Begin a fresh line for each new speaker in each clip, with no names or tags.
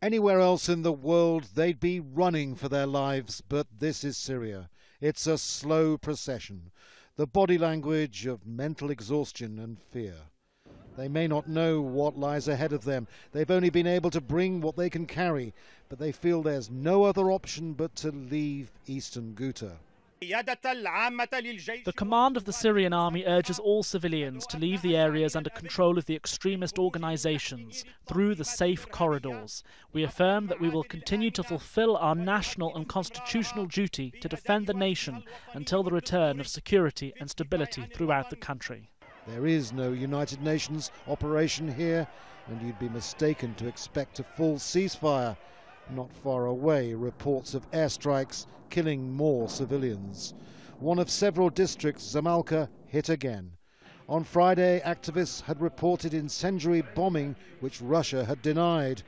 Anywhere else in the world, they'd be running for their lives, but this is Syria. It's a slow procession, the body language of mental exhaustion and fear. They may not know what lies ahead of them. They've only been able to bring what they can carry, but they feel there's no other option but to leave Eastern Ghouta.
The command of the Syrian army urges all civilians to leave the areas under control of the extremist organizations through the safe corridors. We affirm that we will continue to fulfill our national and constitutional duty to defend the nation until the return of security and stability throughout the country.
There is no United Nations operation here, and you'd be mistaken to expect a full ceasefire. Not far away, reports of airstrikes killing more civilians. One of several districts, Zamalka, hit again. On Friday, activists had reported incendiary bombing, which Russia had denied.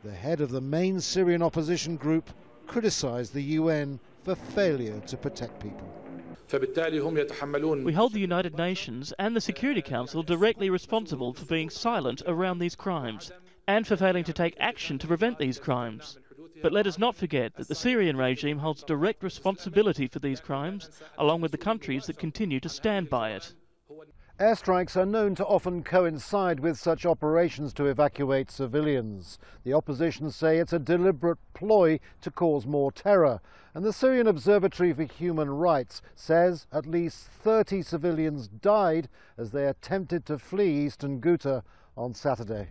The head of the main Syrian opposition group criticized the UN for failure to protect people.
We hold the United Nations and the Security Council directly responsible for being silent around these crimes and for failing to take action to prevent these crimes. But let us not forget that the Syrian regime holds direct responsibility for these crimes, along with the countries that continue to stand by it.
Airstrikes are known to often coincide with such operations to evacuate civilians. The opposition say it's a deliberate ploy to cause more terror. And the Syrian Observatory for Human Rights says at least 30 civilians died as they attempted to flee Eastern Ghouta on Saturday.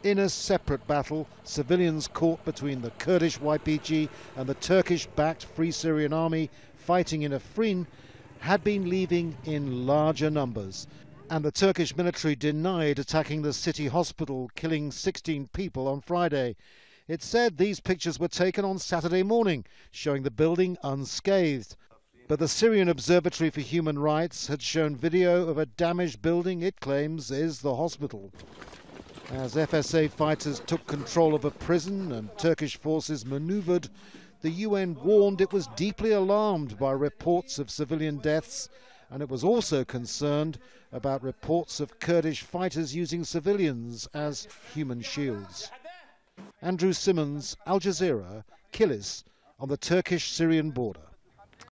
In a separate battle, civilians caught between the Kurdish YPG and the Turkish-backed Free Syrian Army fighting in Afrin had been leaving in larger numbers, and the Turkish military denied attacking the city hospital, killing 16 people on Friday. It said these pictures were taken on Saturday morning, showing the building unscathed. But the Syrian Observatory for Human Rights had shown video of a damaged building it claims is the hospital. As FSA fighters took control of a prison and Turkish forces maneuvered, the UN warned it was deeply alarmed by reports of civilian deaths, and it was also concerned about reports of Kurdish fighters using civilians as human shields. Andrew Simmons, Al Jazeera, Kilis, on the Turkish-Syrian border.